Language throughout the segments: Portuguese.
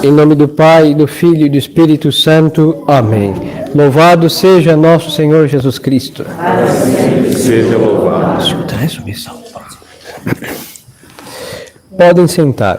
Em nome do Pai, do Filho e do Espírito Santo. Amém. Louvado seja nosso Senhor Jesus Cristo. Seja louvado. Podem sentar.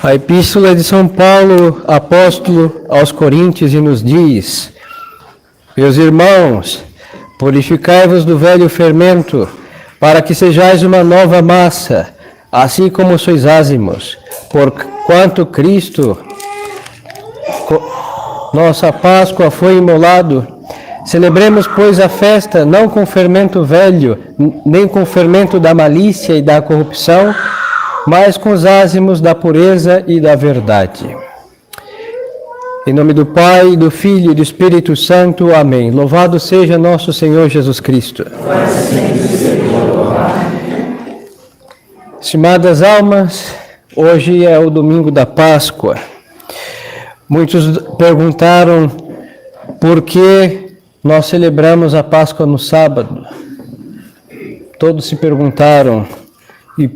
A Epístola de São Paulo, apóstolo aos Coríntios, e nos diz: meus irmãos, purificai-vos do velho fermento, para que sejais uma nova massa, assim como sois ázimos, porquanto Cristo, nossa Páscoa, foi imolado. Celebremos, pois, a festa, não com fermento velho, nem com fermento da malícia e da corrupção, mas com os ázimos da pureza e da verdade. Em nome do Pai, do Filho e do Espírito Santo. Amém. Louvado seja nosso Senhor Jesus Cristo. Estimadas almas, hoje é o domingo da Páscoa. Muitos perguntaram por que nós celebramos a Páscoa no sábado. Todos se perguntaram, e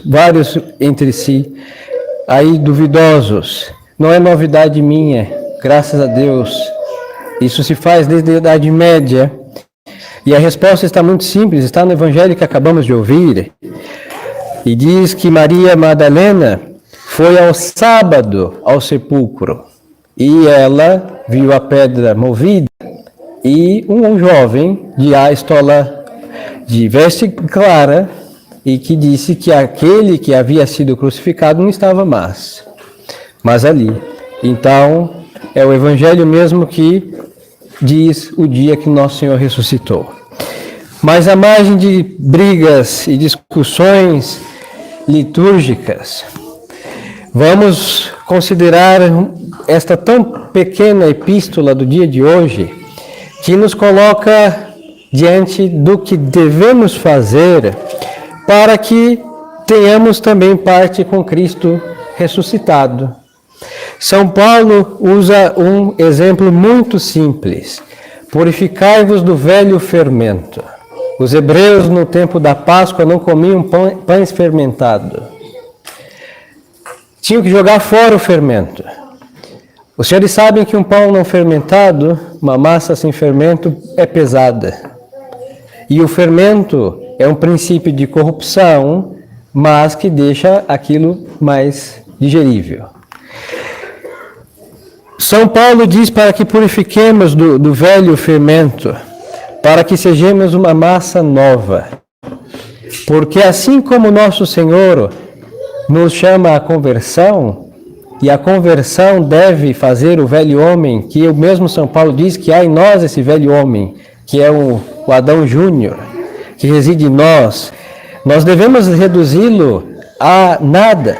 vários entre si, aí duvidosos. Não é novidade minha, graças a Deus. Isso se faz desde a Idade Média. E a resposta está muito simples, está no Evangelho que acabamos de ouvir. E diz que Maria Madalena foi ao sábado ao sepulcro. E ela viu a pedra movida e um jovem de estola de veste clara, e que disse que aquele que havia sido crucificado não estava mais, mas ali. Então, é o Evangelho mesmo que diz o dia que nosso Senhor ressuscitou. Mas à margem de brigas e discussões litúrgicas, vamos considerar esta tão pequena epístola do dia de hoje, que nos coloca diante do que devemos fazer para que tenhamos também parte com Cristo ressuscitado. São Paulo usa um exemplo muito simples. Purificai-vos do velho fermento. Os hebreus no tempo da Páscoa não comiam pães fermentados. Tinham que jogar fora o fermento. Os senhores sabem que um pão não fermentado, uma massa sem fermento, é pesada. E o fermento é um princípio de corrupção, mas que deixa aquilo mais digerível. São Paulo diz para que purifiquemos do velho fermento, para que sejamos uma massa nova. Porque assim como nosso Senhor nos chama à conversão, e a conversão deve fazer o velho homem, que o mesmo São Paulo diz que há em nós esse velho homem, que é o Adão Júnior, que reside em nós, nós devemos reduzi-lo a nada.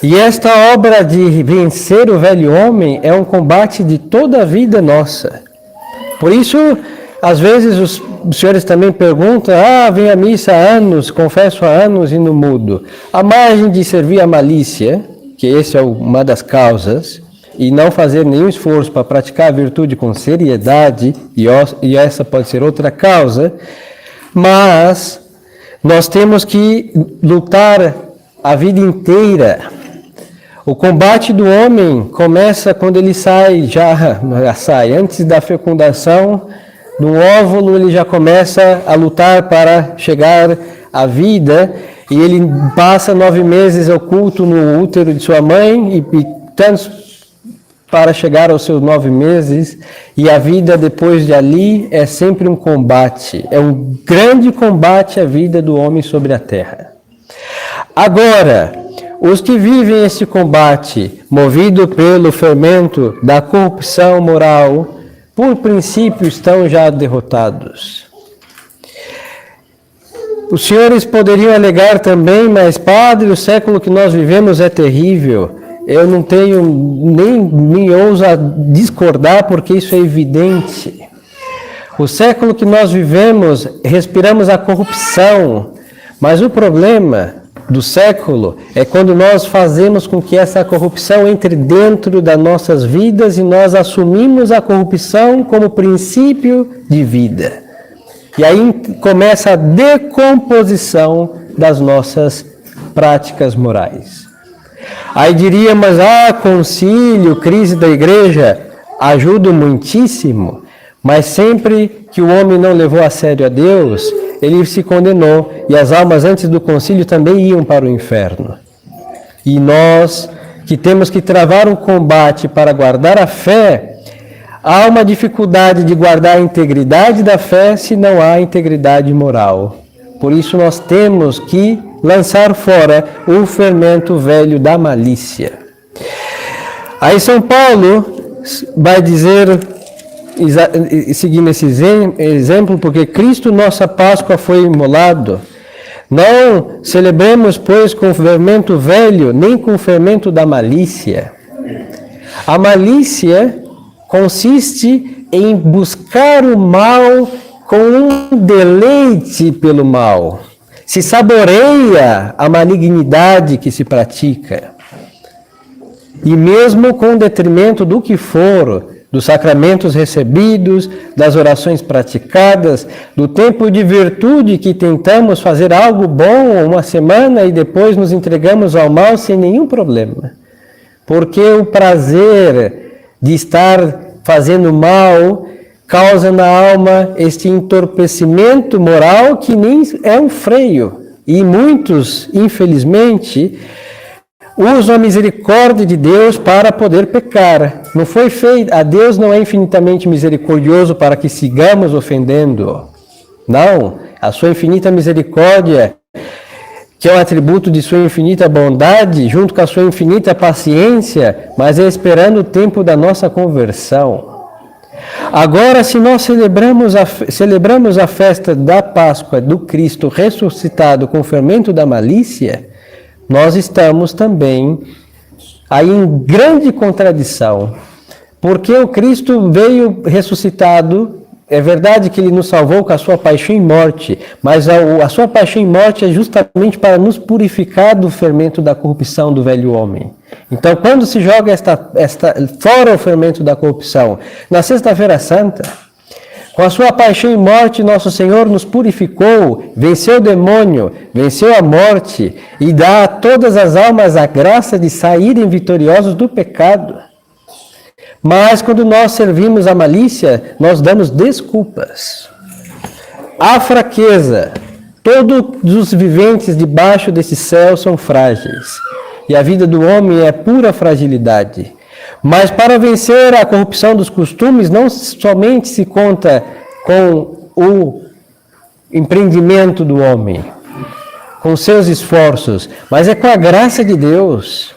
E esta obra de vencer o velho homem é um combate de toda a vida nossa. Por isso, às vezes os senhores também perguntam: venho à missa há anos, confesso há anos e não mudo. À margem de servir a malícia, que essa é uma das causas, e não fazer nenhum esforço para praticar a virtude com seriedade, e essa pode ser outra causa, mas nós temos que lutar a vida inteira. O combate do homem começa quando ele sai antes da fecundação, no óvulo ele já começa a lutar para chegar à vida, e ele passa 9 meses oculto no útero de sua mãe, e tantos para chegar aos seus 9 meses, e a vida depois de ali é sempre um combate, é um grande combate a vida do homem sobre a terra. Agora, os que vivem esse combate, movido pelo fermento da corrupção moral, por princípio estão já derrotados. Os senhores poderiam alegar também: mas padre, o século que nós vivemos é terrível. eu não tenho nem ouso a discordar, porque isso é evidente. O século que nós vivemos, respiramos a corrupção, mas o problema do século é quando nós fazemos com que essa corrupção entre dentro das nossas vidas e nós assumimos a corrupção como princípio de vida. E aí começa a decomposição das nossas práticas morais. Aí diríamos, concílio, crise da igreja, ajuda muitíssimo, mas sempre que o homem não levou a sério a Deus, ele se condenou, e as almas antes do concílio também iam para o inferno. E nós, que temos que travar um combate para guardar a fé, há uma dificuldade de guardar a integridade da fé se não há integridade moral. Por isso nós temos que lançar fora o fermento velho da malícia. Aí São Paulo vai dizer, seguindo esse exemplo, porque Cristo, nossa Páscoa, foi imolado. Não celebremos, pois, com o fermento velho, nem com o fermento da malícia. A malícia consiste em buscar o mal com um deleite pelo mal. Se saboreia a malignidade que se pratica. E mesmo com detrimento do que for, dos sacramentos recebidos, das orações praticadas, do tempo de virtude que tentamos fazer algo bom uma semana e depois nos entregamos ao mal sem nenhum problema. Porque o prazer de estar fazendo mal causa na alma este entorpecimento moral que nem é um freio. E muitos, infelizmente, usam a misericórdia de Deus para poder pecar. Não foi feito, a Deus não é infinitamente misericordioso para que sigamos ofendendo. Não, a sua infinita misericórdia, que é um atributo de sua infinita bondade, junto com a sua infinita paciência, mas é esperando o tempo da nossa conversão. Agora, se nós celebramos a festa da Páscoa do Cristo ressuscitado com o fermento da malícia, nós estamos também aí em grande contradição, porque o Cristo veio ressuscitado. É verdade que ele nos salvou com a sua paixão e morte, mas a sua paixão e morte é justamente para nos purificar do fermento da corrupção do velho homem. Então, quando se joga fora o fermento da corrupção, na Sexta-feira Santa, com a sua paixão e morte, nosso Senhor nos purificou, venceu o demônio, venceu a morte e dá a todas as almas a graça de saírem vitoriosos do pecado. Mas quando nós servimos a malícia, nós damos desculpas. Há fraqueza. Todos os viventes debaixo desse céu são frágeis. E a vida do homem é pura fragilidade. Mas para vencer a corrupção dos costumes, não somente se conta com o empreendimento do homem, com seus esforços, mas é com a graça de Deus.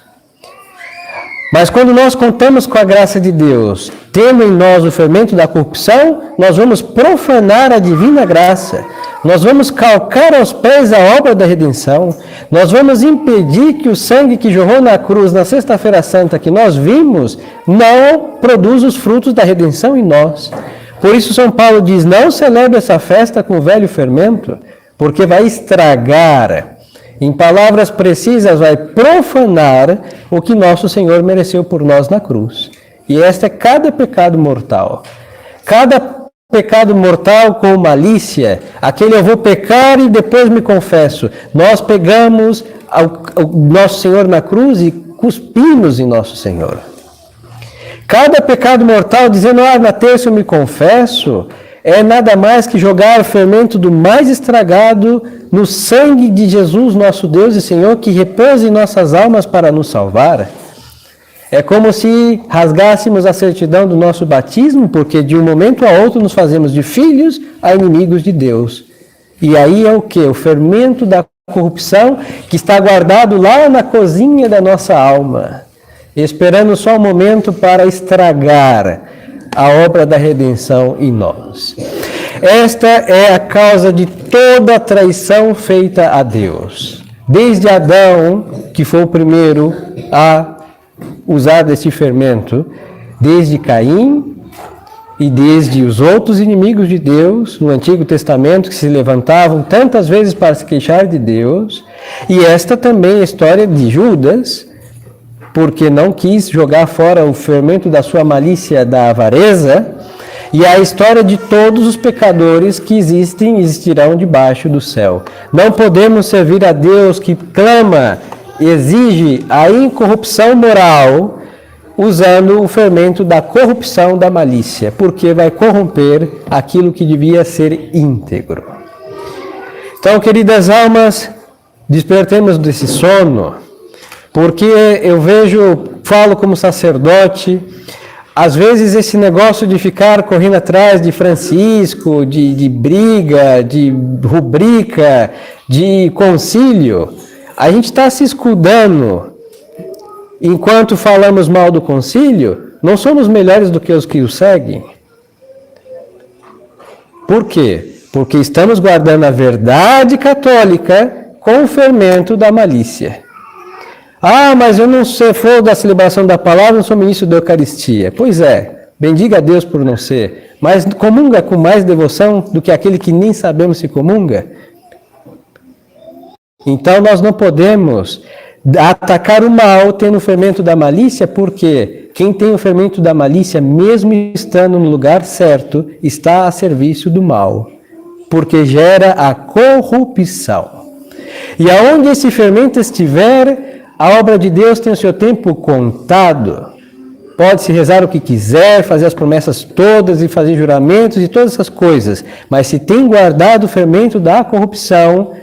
Mas quando nós contamos com a graça de Deus, tendo em nós o fermento da corrupção, nós vamos profanar a divina graça. Nós vamos calcar aos pés a obra da redenção. Nós vamos impedir que o sangue que jorrou na cruz na Sexta-feira Santa que nós vimos, não produza os frutos da redenção em nós. Por isso São Paulo diz, não celebre essa festa com o velho fermento, porque vai estragar. Em palavras precisas, vai profanar o que nosso Senhor mereceu por nós na cruz. E este é cada pecado mortal. Cada pecado mortal com malícia, aquele eu vou pecar e depois me confesso. Nós pegamos o nosso Senhor na cruz e cuspimos em nosso Senhor. Cada pecado mortal dizendo, na terça eu me confesso, é nada mais que jogar o fermento do mais estragado no sangue de Jesus, nosso Deus e Senhor, que repousa em nossas almas para nos salvar. É como se rasgássemos a certidão do nosso batismo, porque de um momento a outro nos fazemos de filhos a inimigos de Deus. E aí é o quê? O fermento da corrupção que está guardado lá na cozinha da nossa alma, esperando só um momento para estragar a obra da redenção em nós. Esta é a causa de toda a traição feita a Deus. Desde Adão, que foi o primeiro a usar desse fermento desde Caim e desde os outros inimigos de Deus no Antigo Testamento que se levantavam tantas vezes para se queixar de Deus, e esta também é a história de Judas, porque não quis jogar fora o fermento da sua malícia, da avareza, e a história de todos os pecadores que existem e existirão debaixo do céu. Não podemos servir a Deus que clama, exige a incorrupção moral, usando o fermento da corrupção da malícia, porque vai corromper aquilo que devia ser íntegro. Então, queridas almas, despertemos desse sono, porque eu falo como sacerdote, às vezes esse negócio de ficar correndo atrás de Francisco, de briga, de rubrica, de concílio, a gente está se escudando. Enquanto falamos mal do concílio, não somos melhores do que os que o seguem. Por quê? Porque estamos guardando a verdade católica com o fermento da malícia. Ah, mas eu não for da celebração da palavra, não sou ministro da Eucaristia. Pois é, bendiga a Deus por não ser. Mas comunga com mais devoção do que aquele que nem sabemos se comunga. Então nós não podemos atacar o mal tendo o fermento da malícia, porque quem tem o fermento da malícia, mesmo estando no lugar certo, está a serviço do mal, porque gera a corrupção. E aonde esse fermento estiver, a obra de Deus tem o seu tempo contado. Pode-se rezar o que quiser, fazer as promessas todas e fazer juramentos e todas essas coisas, mas se tem guardado o fermento da corrupção,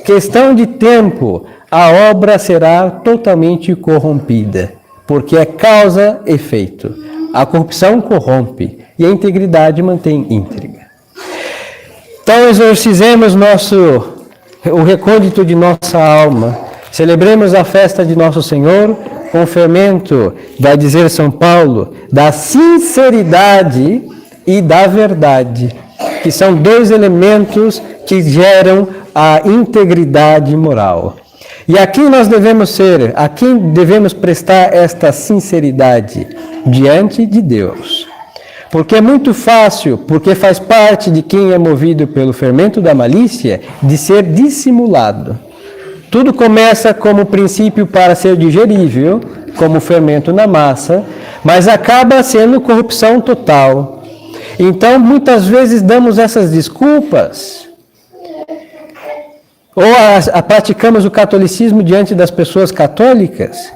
questão de tempo, a obra será totalmente corrompida, porque é causa-efeito. A corrupção corrompe e a integridade mantém íntegra. Então, exorcizemos o recôndito de nossa alma, celebremos a festa de nosso Senhor com o fermento, vai dizer São Paulo, da sinceridade e da verdade, que são dois elementos que geram a integridade moral. E a quem nós devemos ser? A quem devemos prestar esta sinceridade? Diante de Deus. Porque é muito fácil, porque faz parte de quem é movido pelo fermento da malícia, de ser dissimulado. Tudo começa como princípio para ser digerível, como fermento na massa, mas acaba sendo corrupção total. Então, muitas vezes damos essas desculpas, ou praticamos o catolicismo diante das pessoas católicas,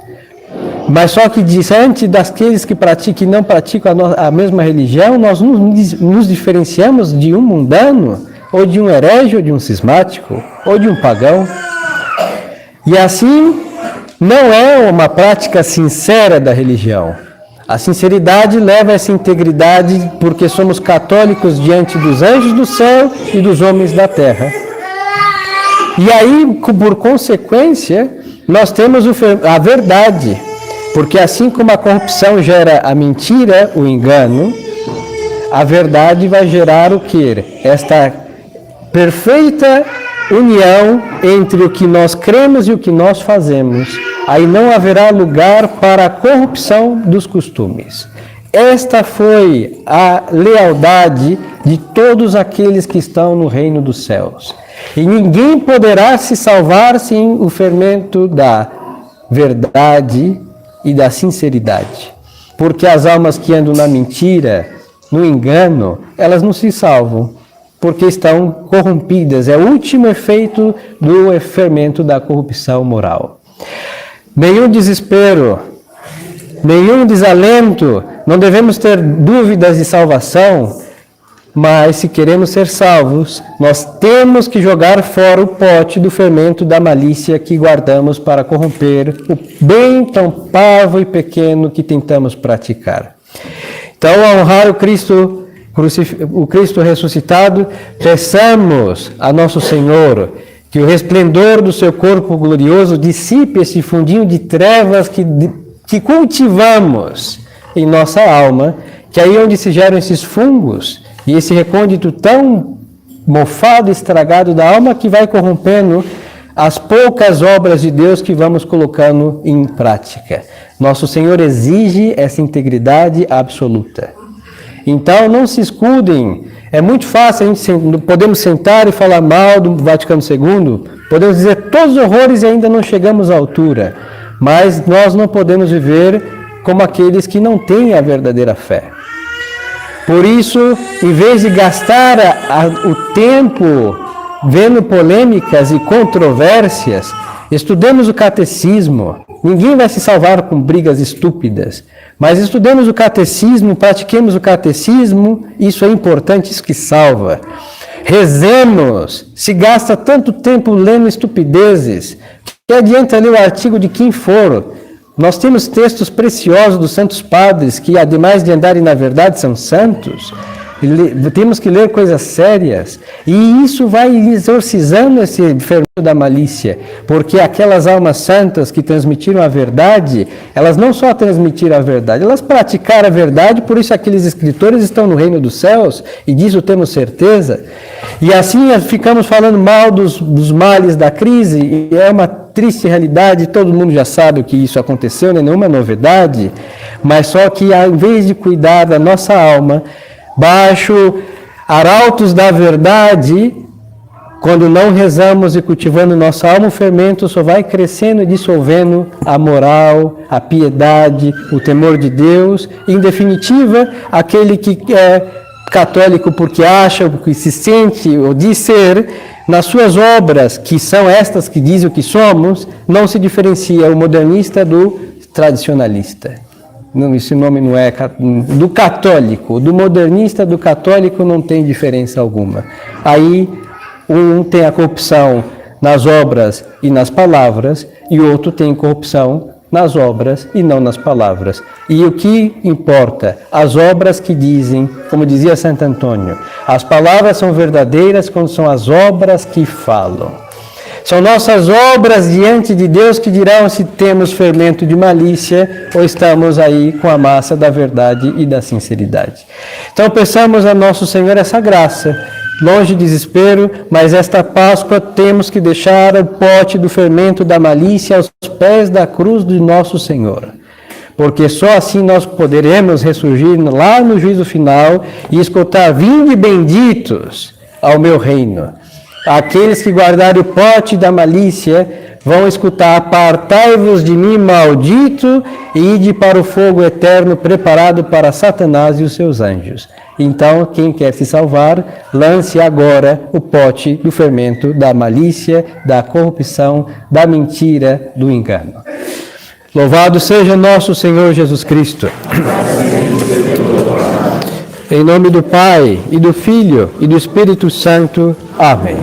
mas só que diante daqueles que não praticam a mesma religião, nós nos diferenciamos de um mundano, ou de um herege, ou de um cismático, ou de um pagão. E assim, não é uma prática sincera da religião. A sinceridade leva a essa integridade porque somos católicos diante dos anjos do céu e dos homens da terra. E aí, por consequência, nós temos a verdade, porque assim como a corrupção gera a mentira, o engano, a verdade vai gerar o quê? Esta perfeita união entre o que nós cremos e o que nós fazemos. Aí não haverá lugar para a corrupção dos costumes. Esta foi a lealdade de todos aqueles que estão no reino dos céus. E ninguém poderá se salvar sem o fermento da verdade e da sinceridade. Porque as almas que andam na mentira, no engano, elas não se salvam, porque estão corrompidas. É o último efeito do fermento da corrupção moral. Nenhum desespero, nenhum desalento, não devemos ter dúvidas de salvação, mas se queremos ser salvos, nós temos que jogar fora o pote do fermento da malícia que guardamos para corromper o bem tão parvo e pequeno que tentamos praticar. Então, ao honrar o Cristo ressuscitado, peçamos a nosso Senhor que o resplendor do seu corpo glorioso dissipe esse fundinho de trevas que cultivamos em nossa alma, que é aí onde se geram esses fungos e esse recôndito tão mofado e estragado da alma que vai corrompendo as poucas obras de Deus que vamos colocando em prática. Nosso Senhor exige essa integridade absoluta. Então, não se escudem. É muito fácil, podemos sentar e falar mal do Vaticano II, podemos dizer todos os horrores e ainda não chegamos à altura. Mas nós não podemos viver como aqueles que não têm a verdadeira fé. Por isso, em vez de gastar o tempo vendo polêmicas e controvérsias, estudemos o catecismo. Ninguém vai se salvar com brigas estúpidas, mas estudemos o catecismo, pratiquemos o catecismo, isso é importante, isso que salva. Rezemos, se gasta tanto tempo lendo estupidezes, que adianta ler o artigo de quem for. Nós temos textos preciosos dos santos padres, que ademais de andarem na verdade, são santos. Temos que ler coisas sérias, e isso vai exorcizando esse fermento da malícia, porque aquelas almas santas que transmitiram a verdade, elas não só transmitiram a verdade, elas praticaram a verdade, por isso aqueles escritores estão no reino dos céus, e disso temos certeza. E assim ficamos falando mal dos males da crise, e é uma triste realidade, todo mundo já sabe o que isso aconteceu, não é nenhuma novidade, mas só que ao invés de cuidar da nossa alma, baixo arautos da verdade, quando não rezamos e cultivando nossa alma, o fermento só vai crescendo e dissolvendo a moral, a piedade, o temor de Deus. Em definitiva, aquele que é católico porque acha, porque se sente ou diz ser, nas suas obras, que são estas que dizem o que somos, não se diferencia o modernista do tradicionalista. Não, esse nome não é do católico, do modernista, do católico não tem diferença alguma. Aí um tem a corrupção nas obras e nas palavras, e o outro tem corrupção nas obras e não nas palavras. E o que importa? As obras que dizem, como dizia Santo Antônio, as palavras são verdadeiras quando são as obras que falam. São nossas obras diante de Deus que dirão se temos fermento de malícia ou estamos aí com a massa da verdade e da sinceridade. Então peçamos a nosso Senhor essa graça, longe de desespero, mas esta Páscoa temos que deixar o pote do fermento da malícia aos pés da cruz de nosso Senhor. Porque só assim nós poderemos ressurgir lá no juízo final e escutar: vinde benditos ao meu reino. Aqueles que guardarem o pote da malícia vão escutar: apartai-vos de mim, maldito, e ide para o fogo eterno preparado para Satanás e os seus anjos. Então, quem quer se salvar, lance agora o pote do fermento da malícia, da corrupção, da mentira, do engano. Louvado seja nosso Senhor Jesus Cristo. Em nome do Pai, e do Filho, e do Espírito Santo. Amém.